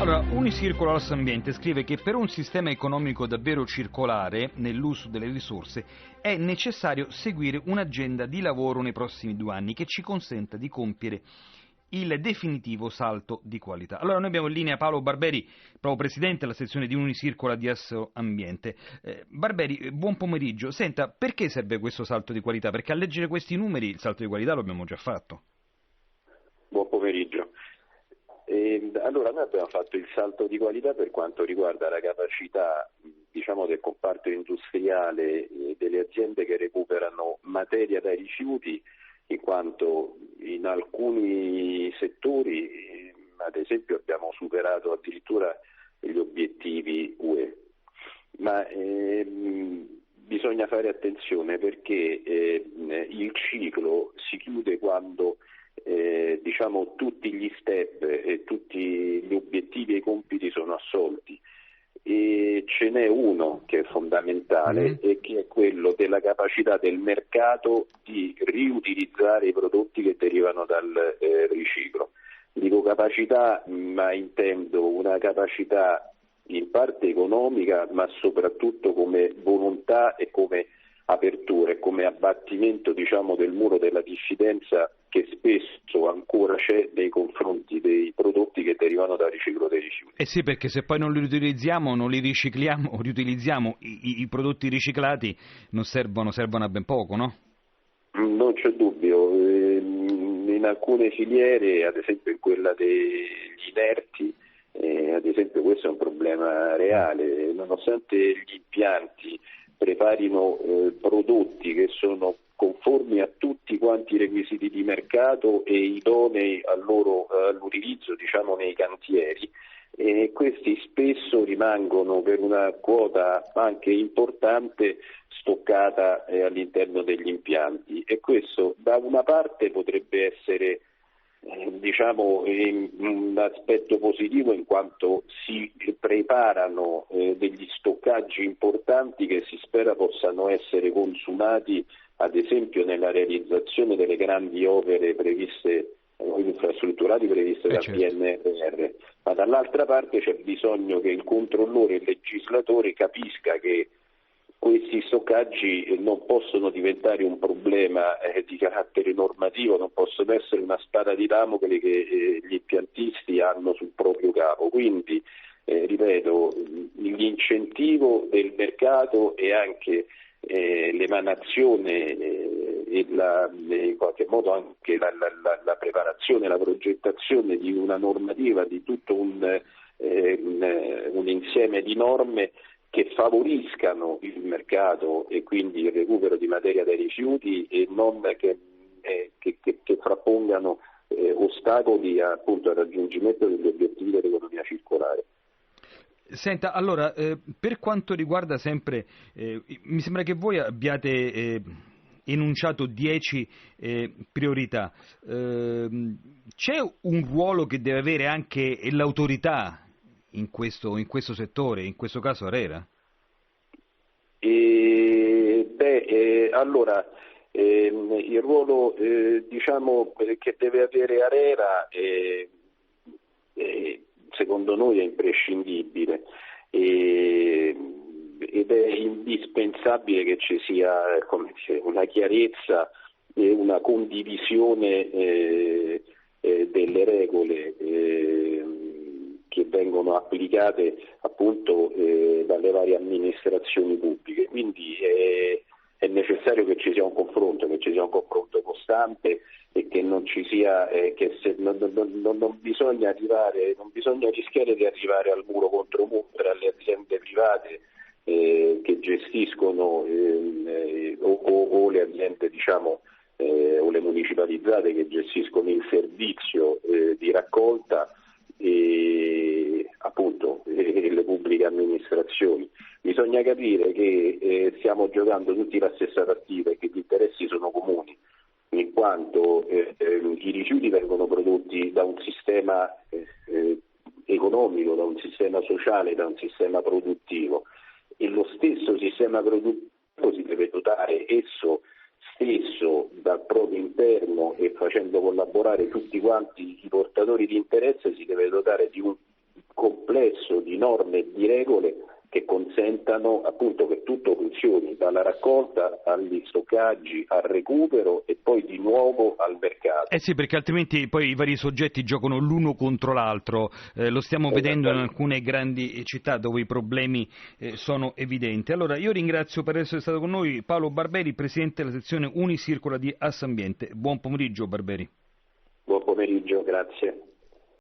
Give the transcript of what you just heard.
Allora, Unicirculars Ambiente scrive che per un sistema economico davvero circolare nell'uso delle risorse è necessario seguire un'agenda di lavoro nei prossimi 2 anni che ci consenta di compiere il definitivo salto di qualità. Allora, noi abbiamo in linea Paolo Barberi, proprio presidente della sezione di Unicircola di Asso Ambiente. Barberi, buon pomeriggio. Senta, perché serve questo salto di qualità? Perché a leggere questi numeri il salto di qualità lo abbiamo già fatto. Buon pomeriggio. Allora, noi abbiamo fatto il salto di qualità per quanto riguarda la capacità, diciamo, del comparto industriale e delle aziende che recuperano materia dai rifiuti, in quanto in alcuni settori, ad esempio, abbiamo superato addirittura gli obiettivi UE. Ma bisogna fare attenzione perché il ciclo si chiude quando diciamo tutti gli step e tutti gli obiettivi e i compiti sono assolti, e ce n'è uno che è fondamentale e che è quello della capacità del mercato di riutilizzare i prodotti che derivano dal riciclo. Dico capacità, ma intendo una capacità in parte economica, ma soprattutto come volontà e come apertura e come abbattimento, diciamo, del muro della diffidenza che spesso ancora c'è nei confronti dei prodotti che derivano dal riciclo dei rifiuti. Eh sì, perché se poi non li riutilizziamo, non li ricicliamo o riutilizziamo, i prodotti riciclati non servono a ben poco, no? Non c'è dubbio, in alcune filiere, ad esempio in quella degli inerti, ad esempio questo è un problema reale, nonostante gli impianti preparino prodotti che sono conformi a tutti quanti i requisiti di mercato e idonei all'utilizzo, diciamo, nei cantieri, e questi spesso rimangono per una quota anche importante stoccata all'interno degli impianti, e questo da una parte potrebbe essere diciamo un aspetto positivo, in quanto si preparano degli stoccaggi importanti che si spera possano essere consumati ad esempio nella realizzazione delle grandi opere previste infrastrutturali previste dal Certo. PNRR, ma dall'altra parte c'è bisogno che il controllore e il legislatore capisca che questi stoccaggi non possono diventare un problema di carattere normativo, non possono essere una spada di Damocle che gli impiantisti hanno sul proprio capo. Quindi, ripeto, l'incentivo del mercato e anche l'emanazione e in qualche modo anche la preparazione, la progettazione di una normativa, di tutto un insieme di norme che favoriscano il mercato e quindi il recupero di materia dai rifiuti e non che frappongano ostacoli appunto al raggiungimento degli obiettivi dell'economia circolare. Senta, allora, per quanto riguarda sempre, mi sembra che voi abbiate enunciato 10 priorità. C'è un ruolo che deve avere anche l'autorità in questo settore, in questo caso ARERA? Allora, il ruolo diciamo che deve avere ARERA secondo noi è imprescindibile ed è indispensabile che ci sia una chiarezza e una condivisione delle regole che vengono applicate appunto dalle varie amministrazioni pubbliche. Quindi è necessario che ci sia un confronto costante e che non ci sia non bisogna rischiare di arrivare al muro contro muro tra le aziende private che gestiscono o le aziende, diciamo, o le municipalizzate che gestiscono il servizio di raccolta e appunto le pubbliche amministrazioni. Bisogna capire che stiamo giocando tutti la stessa partita e che gli interessi sono comuni, in quanto i rifiuti vengono prodotti da un sistema economico, da un sistema sociale, da un sistema produttivo, e lo stesso sistema produttivo si deve dotare esso stesso dal proprio interno, e facendo collaborare tutti quanti i portatori di interesse si deve dotare di un complesso di norme e di regole che consentano appunto che tutto funzioni, dalla raccolta agli stoccaggi, al recupero e poi di nuovo al mercato. Eh sì, perché altrimenti poi i vari soggetti giocano l'uno contro l'altro, lo stiamo vedendo in alcune grandi città dove i problemi sono evidenti. Allora io ringrazio per essere stato con noi Paolo Barberi, Presidente della sezione Unicircola di Assambiente. Buon pomeriggio Barberi. Buon pomeriggio, grazie.